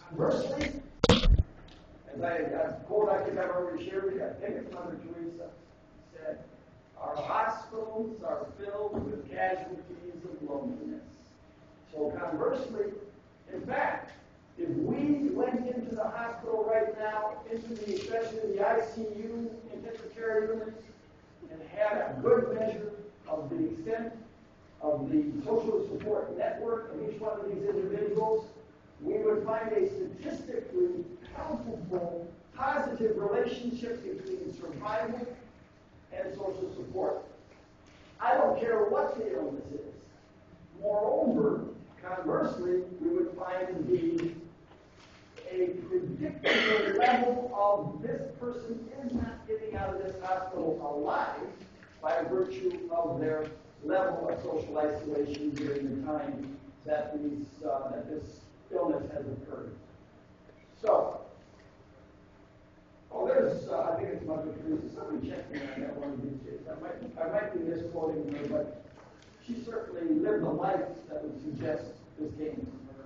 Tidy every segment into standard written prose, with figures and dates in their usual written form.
Conversely, as a quote I think I've already shared with you, I think it's Mother Teresa said, our hospitals are filled with casualties of loneliness. So conversely, in fact, if we went into the hospital right now, especially the ICU, intensive care units, and had a good measure of the extent of the social support network of each one of these individuals, we would find a statistically palpable positive relationship between survival and social support. I don't care what the illness is. Moreover, conversely, we would find indeed a predictable level of this person is not getting out of this hospital alive by virtue of their level of social isolation during the time that this illness has occurred. So, I think it's Mother Teresa. Somebody check me on that one of these days. I might be misquoting her, but she certainly lived a life that would suggest this came from her.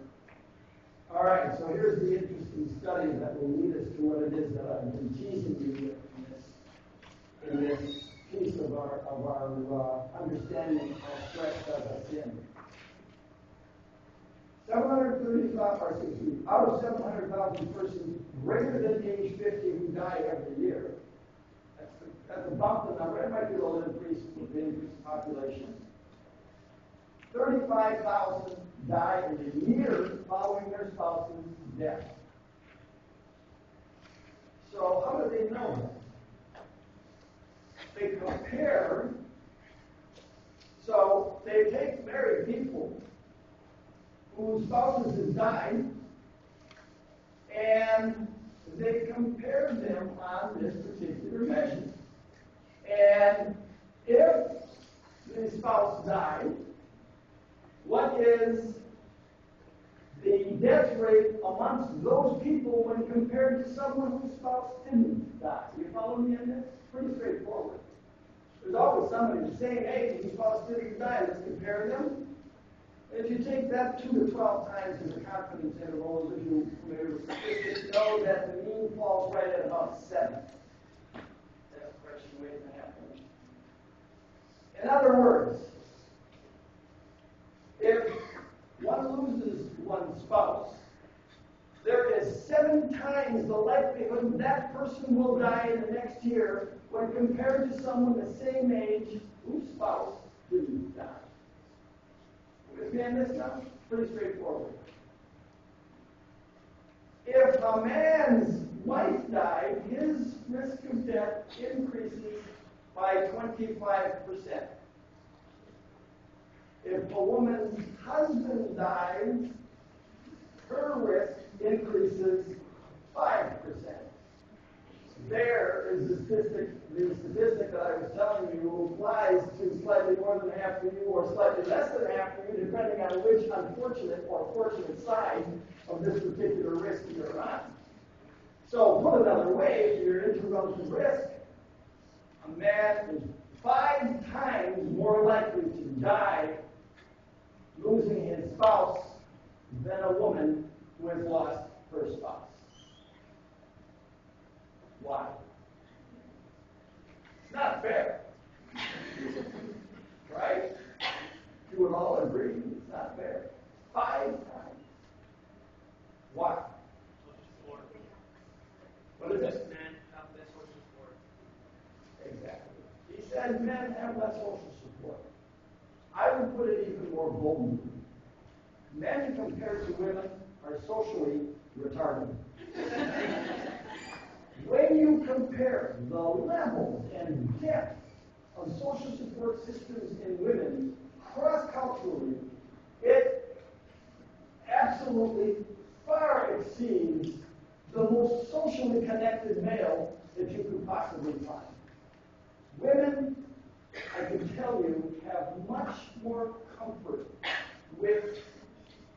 All right, so here's the interesting study that will lead us to what it is that I've been teasing you with in this piece of our understanding of stress as a sin. 735, out of 700,000 persons greater than age 50 who die every year, that's about the number. It might be a little increase with the increased population. 35,000 die in the year following their spouse's death. So how do they know that? They compare. So they take married people whose spouses have died, and they compare them on this particular measure. And if the spouse died, what is the death rate amongst those people when compared to someone whose spouse didn't die? You follow me on this? Pretty straightforward. There's always somebody the same age whose spouse didn't die. Let's compare them. If you take that 2 to 12 times as a confidence interval, as you statistics know that the mean falls right at about 7. That's correction weight and a half. In other words, if one loses one's spouse, there is 7 times the likelihood that person will die in the next year when compared to someone the same age whose spouse didn't die. Understand this now? Pretty straightforward. If a man's wife died, his risk of death increases by 25%. If a woman's husband dies, her risk increases 5%. There is the statistic that I was telling you applies to slightly more than half of you or slightly less than half of you, depending on which unfortunate or fortunate side of this particular risk you're on. So, put another way, if you're into relative risk, a man is 5 times more likely to die losing his spouse than a woman who has lost her spouse. Why? It's not fair. Right? You would all agree it's not fair. 5 times. Why? What is it? Men have less social support. Exactly. He said men have less social support. I would put it even more boldly. Men compared to women are socially retarded. When you compare the level and depth of social support systems in women cross-culturally, it absolutely far exceeds the most socially connected male that you could possibly find. Women, I can tell you, have much more comfort with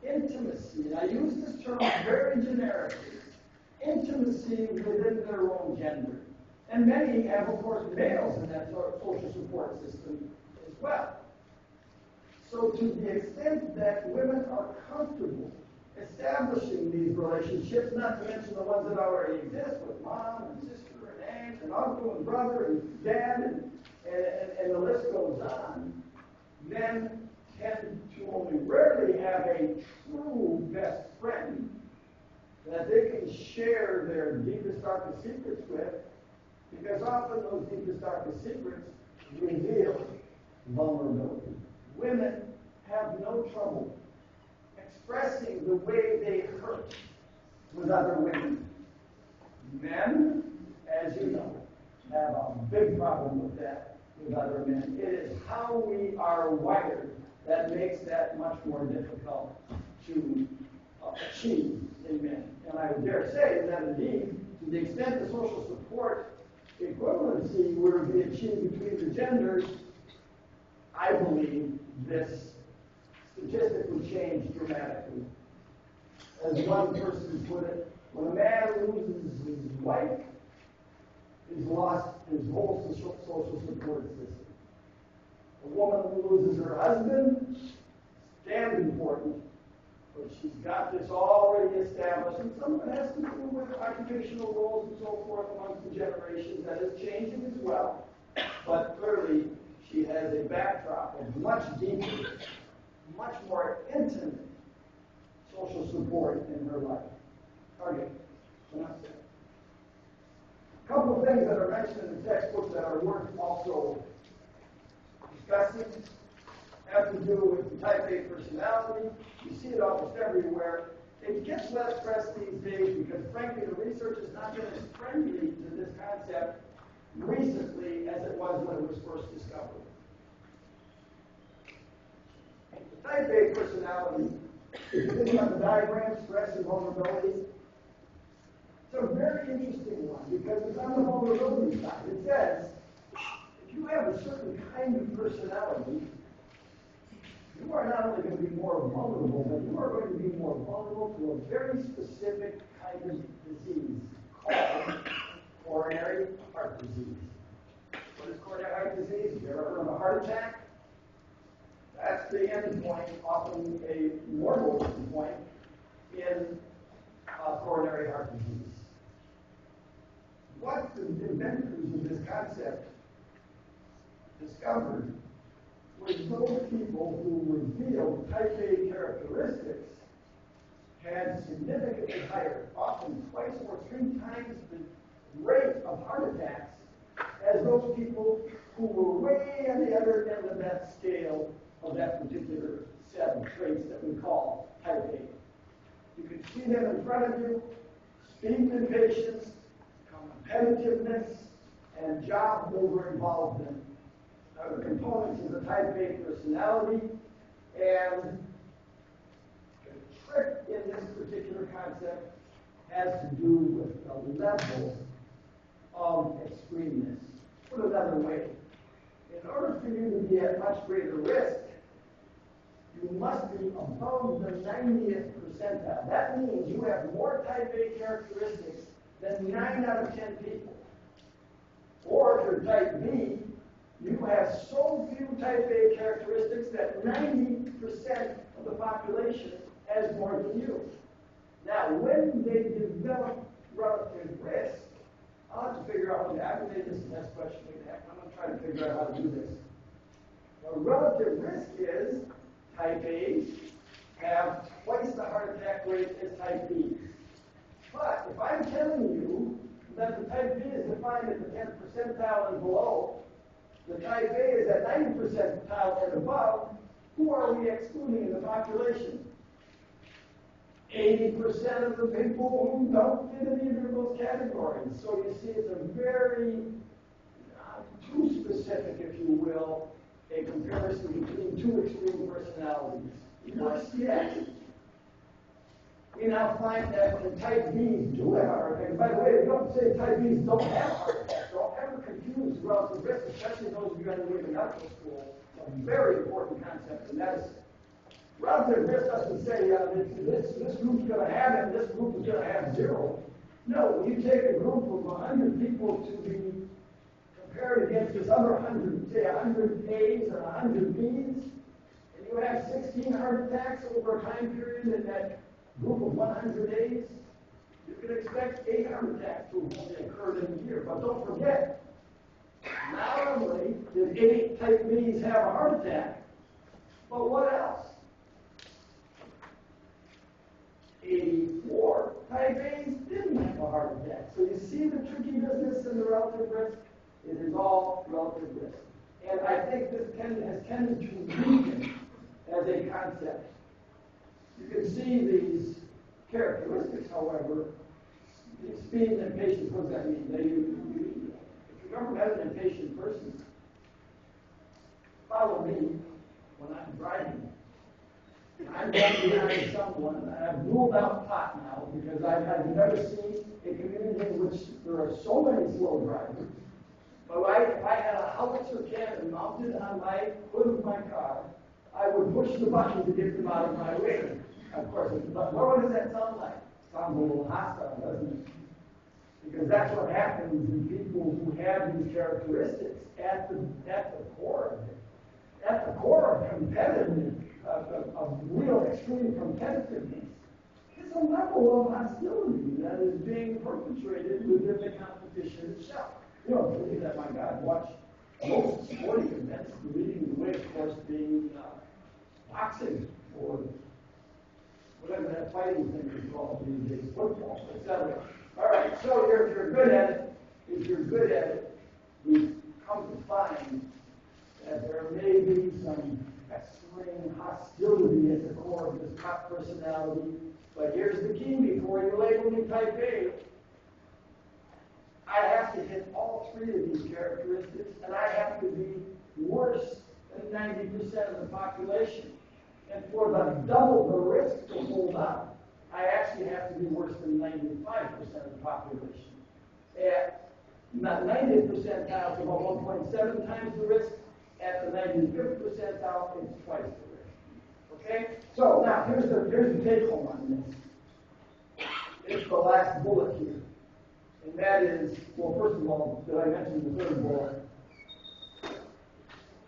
intimacy. And I use this term very generically. Intimacy within their own gender. And many have, of course, males in that social support system as well. So to the extent that women are comfortable establishing these relationships, not to mention the ones that already exist with mom and sister and aunt and uncle and brother and dad, and the list goes on, men tend to only rarely have a true best friend that they can share their deepest, darkest secrets with, because often those deepest, darkest secrets reveal vulnerability. Women have no trouble expressing the way they hurt with other women. Men, as you know, have a big problem with that with other men. It is how we are wired that makes that much more difficult to achieve in men. And I would dare say that indeed, to the extent the social support equivalency were to be achieved between the genders, I believe this statistic would change dramatically. As one person put it, when a man loses his wife, he's lost his whole social support system. A woman who loses her husband, damn important, but she's got this already established, and some of it has to do with occupational roles and so forth amongst the generations. That is changing as well, but clearly she has a backdrop of much deeper, much more intimate social support in her life. Okay, enough said. A couple of things that are mentioned in the textbook that are worth also discussing have to do with the type A personality. You see it almost everywhere. It gets less press these days because, frankly, the research has not been as friendly to this concept recently as it was when it was first discovered. The type A personality, if you think about the diagram, stress and vulnerability, it's a very interesting one because it's on the vulnerability side. It says, if you have a certain kind of personality, you are not only going to be more vulnerable, but you are going to be more vulnerable to a very specific kind of disease called coronary heart disease. What is coronary heart disease? Have you ever heard of a heart attack? That's the end point, often a mortal end point in coronary heart disease. What the inventors of this concept discovered was those people who revealed type A characteristics had significantly higher, often twice or 3 times the rate of heart attacks as those people who were way on the other end of that scale of that particular set of traits that we call type A. You can see them in front of you: speed and impatience, competitiveness, and job over-involvement are the components of the type A personality. And the trick in this particular concept has to do with the level of extremeness. Put another way, in order for you to be at much greater risk, you must be above the 90th percentile. That means you have more type A characteristics than 9 out of 10 people. Or if you're type B, you have so few type A characteristics that 90% of the population has more than you. Now, when they develop relative risk, I'll have to figure out, I can make this the next question we have. I'm going to try to figure out how to do this. Well, relative risk is type A's have twice the heart attack rate as type B's. But if I'm telling you that the type B is defined at the 10th percentile and below, the type A is at 90th percentile and above, who are we excluding in the population? 80% of the people who don't fit in either of those categories. So you see, it's a very too specific, if you will, a comparison between 2 extreme personalities. Worse yet, we now find that the type B's do have heart attacks. By the way, we don't say type B's don't have heart attacks. Don't ever confuse relative risk, especially those of you who are in medical school. It's a very important concept in medicine. Relative risk doesn't say this group's going to have it and this group is going to have 0. No, you take a group of 100 people to be compared against this other 100, say 100 A's and 100 B's, and you have 16 heart attacks over a time period in that group of 100 days, you can expect 8 heart attacks to have only occurred in a year. But don't forget, not only did 8 type Bs have a heart attack, but what else? 84 type A's didn't have a heart attack. So you see the tricky business in the relative risk? It is all relative risk. And I think this has tended to weaken as a concept. You can see these characteristics, however, speed and impatience. What does that mean? If you've ever met an impatient person, follow me when I'm driving. I'm going behind someone, and I've ruled out pot now because I've never seen a community in which there are so many slow drivers. But if I had a howitzer cannon mounted on my hood of my car, I would push the button to get them out of my way. Of course, but what does that sound like? It sounds a little hostile, doesn't it? Because that's what happens in people who have these characteristics at the core of it. At the core of competitiveness, of real extreme competitiveness, is a level of hostility that is being perpetrated within the competition itself. You don't believe that, my God. Watch most sporting events, the leading the way, of course, being boxing or whatever that fighting thing is called these days, football, etc. All right, so if you're good at it, we've come to find that there may be some extreme hostility at the core of this top personality. But here's the key: before you label me type A, I have to hit all 3 of these characteristics, and I have to be worse than 90% of the population. And for the double the risk to hold up, I actually have to be worse than 95% of the population. At not 90th percentile, it's about 1.7 times the risk. At the 95th percentile, it's twice the risk. Okay? So now here's the take home on this. It's the last bullet here. And that is, well, first of all, did I mention the third bullet?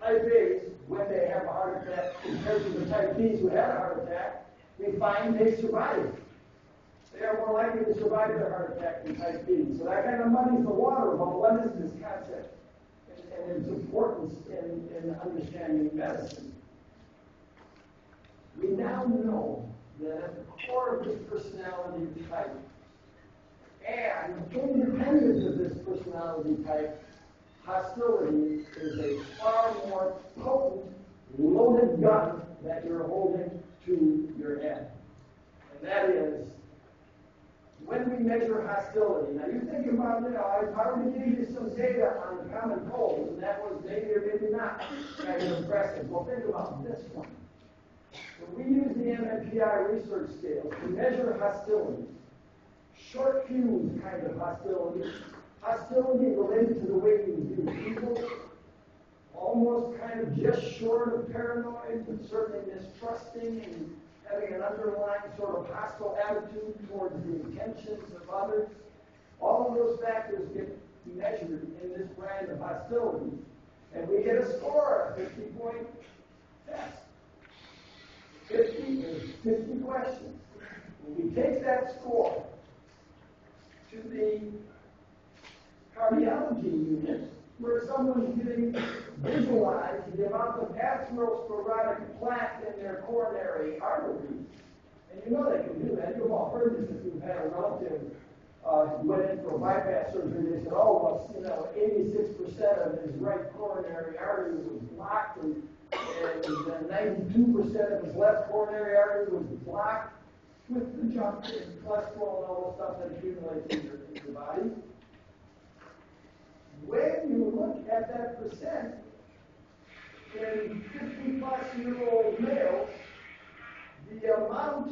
Type A's, when they have a heart attack, compared to the type B's who had a heart attack, we find they survive. They are more likely to survive their heart attack than type B. So that kind of muddies the water about what is this concept and its importance in understanding medicine. We now know that at the core of this personality type, and independent of this personality type, hostility is a far more potent, loaded gun that you're holding to your head. And that is, when we measure hostility, now you think about it, I've already gave you some data on the common cold, and that was maybe or maybe not kind of impressive. Well, think about this one. When we use the MMPI research scale to measure hostility, short fuse kind of hostility, hostility related to the way we view people, almost kind of just short of paranoid, but certainly mistrusting and having an underlying sort of hostile attitude towards the intentions of others. All of those factors get measured in this brand of hostility, and we get a score, a 50-point test. 50 is 50 questions. When we take that score to the cardiology unit, where someone's getting visualized the amount of atherosclerotic plaque in their coronary arteries. And you know they can do that. You've all heard this if you've had a relative who went in for a bypass surgery. They said, oh, well, 86% of his right coronary artery was blocked, and 92% of his left coronary artery was blocked with the junk and cholesterol and all the stuff that accumulates in your body. When you look at that percent in 50-plus-year-old males, the amount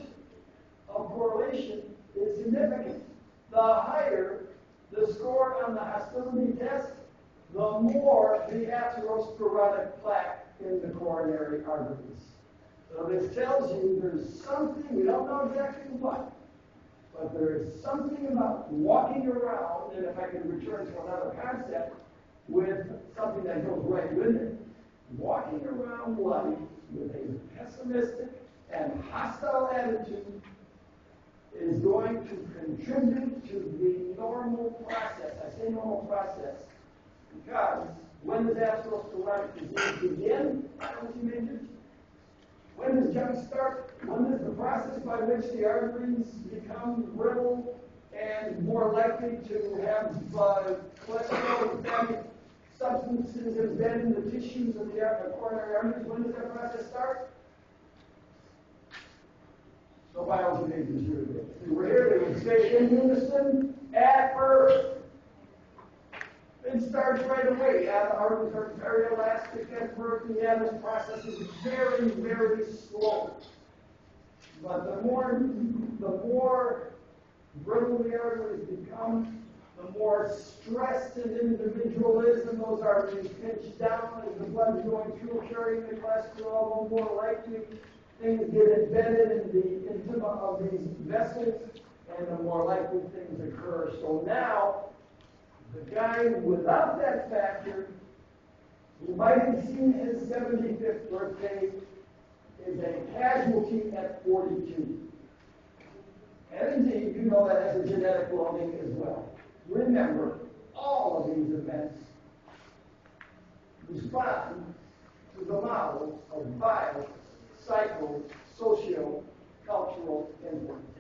of correlation is significant. The higher the score on the hostility test, the more the atherosclerotic plaque in the coronary arteries. So this tells you there's something, we don't know exactly what, but there is something about walking around, and if I can return to another concept, with something that goes right with it, walking around life with a pessimistic and hostile attitude is going to contribute to the normal process. I say normal process because when does atherosclerotic disease begin? I don't see majors. When does junk start? When is the process by which the arteries become brittle and more likely to have cholesterol, fatty substances embedded in the tissues of the coronary arteries? When does that process start? No biology majors here today. If we were here, they would say in unison at birth. It starts right away. The arteries are very elastic at birth, and yeah, this process is very, very slow. But the more brittle the arteries become, the more stressed an individual is, and those arteries pinch down as the blood is going through, carrying the cholesterol, the more likely things get embedded in the intima of these vessels, and the more likely things occur. So now, the guy without that factor, who might have seen his 75th birthday, is a casualty at 42. And indeed, you know that has a genetic loading as well. Remember, all of these events respond to the model of bio, psycho, socio-cultural influence.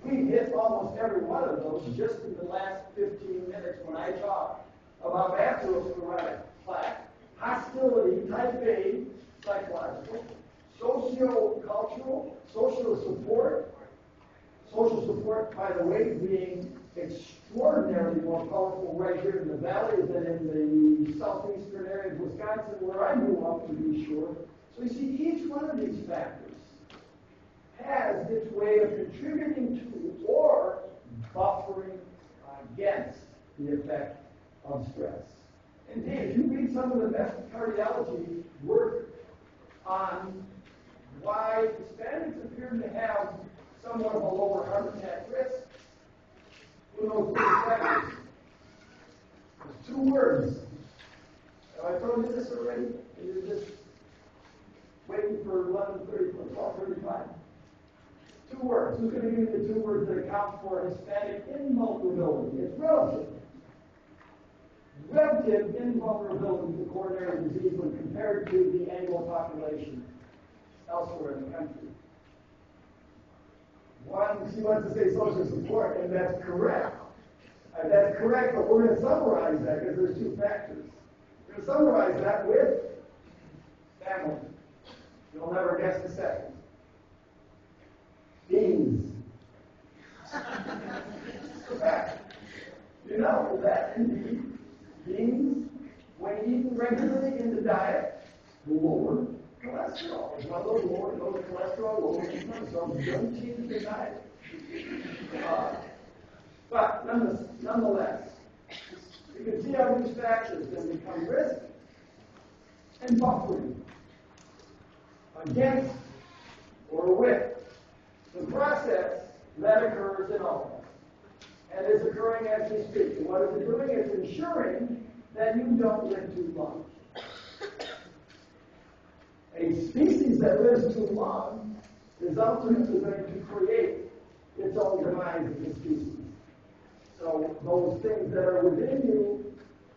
We hit almost every one of those just in the last 15 minutes when I talked about atherosclerotic plaque, hostility, type A, psychological, socio-cultural, social support, by the way, being extraordinarily more powerful right here in the valley than in the southeastern area of Wisconsin, where I grew up, to be sure. So you see, each one of these factors has its way of contributing to or buffering against the effect of stress. Indeed, if you read some of the best cardiology work on why Hispanics appear to have somewhat of a lower heart attack risk, who knows what the factors? There's two words. Have I told you this already? And you're just waiting for 11:30, 12:35. Two words. Who's going to give me the two words that account for Hispanic invulnerability? It's relative. Relative invulnerability to coronary disease when compared to the Anglo population elsewhere in the country. One, she wants to say social support, and that's correct. That's correct, but we're going to summarize that because there's two factors. We're going to summarize that with family. You'll never guess the second. Beans. Correct. You know that indeed beans, when eaten regularly in the diet, lower cholesterol. It's one of those lower cholesterol, lower insulin, so don't change the diet. But nonetheless, you can see how these factors can become risk and buffering against or with the process that occurs in all of us and is occurring as we speak. And what is it doing? It's ensuring that you don't live too long. A species that lives too long is ultimately going to create its own demise as a species. So those things that are within you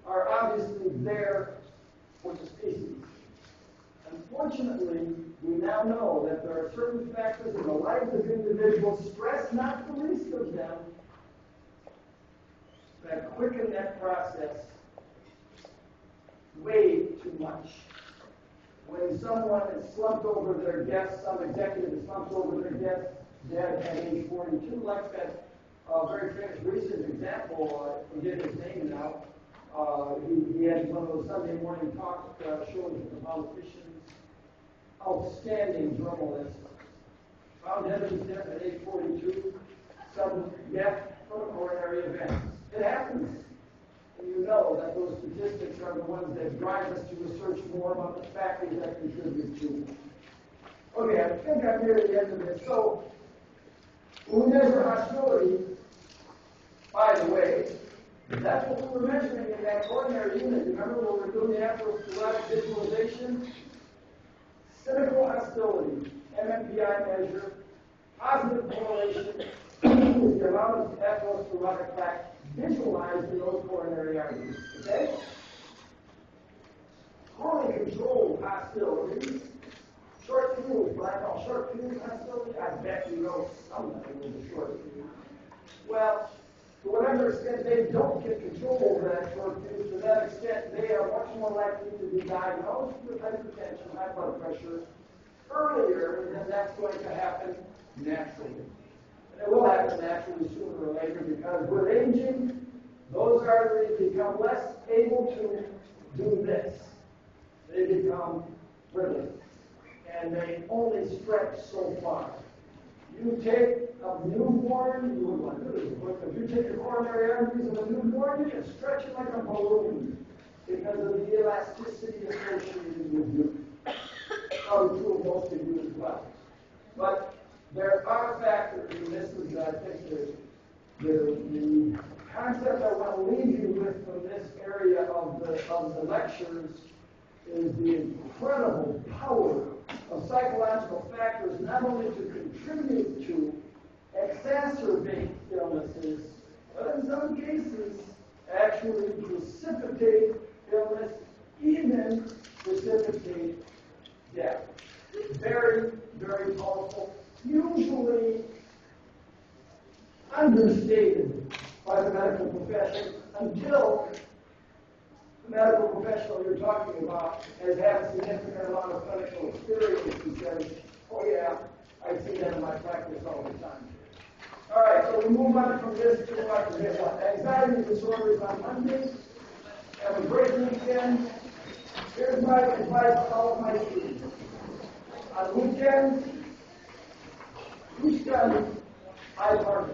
are obviously there for the species. Unfortunately, we now know that there are certain factors in the lives of individuals, stress not the least of them, that quicken that process way too much. When someone is slumped over their desk, some executive is slumped over their desk, dead at age 42, like that very famous recent example, I forget his name now. He had one of those Sunday morning talk shows with the politicians. Outstanding journalist. Found evidence death at age 42, sudden death from a coronary event. It happens. And you know that those statistics are the ones that drive us to research more about the factors that contribute to it. Okay, I think I'm near the end of this. So, when we measure hostility, by the way, that's what we were measuring in that coronary unit. Remember when we were doing the atherosclerotic visualization? Cynical hostility, MMPI measure, positive correlation is the amount of atherosclerotic plaque visualized in those coronary arteries. Okay? Poorly controlled hostility, short fuse, what I call short fuse hostility, I bet you know somebody with a short fuse. Well, to whatever extent they don't get control of that short fuse, to that extent they are much more likely to be diagnosed with hypertension, high blood pressure, earlier, and then that's going to happen naturally. And it will happen naturally sooner or later because with aging, those arteries become less able to do this. They become brittle, and they only stretch so far. You take a newborn, you would want to do this, but if you take the coronary arteries of a newborn, you can stretch it like a balloon because of the elasticity associated with you. Probably true of most of you as well. But there are factors, and this is, I think, the concept I want to leave you with from this area of the lectures is the incredible power of psychological factors not only to contribute to exacerbate illnesses, but in some cases actually precipitate illness, even precipitate death. Very, very powerful, usually understated by the medical profession until the medical professional you're talking about has had a significant amount of clinical experience and says, oh yeah, I see that in my practice all the time. All right, so we move on from this to what anxiety disorders on Monday. Have a great weekend. Here's my advice to all of my students. On weekends, you study, I party.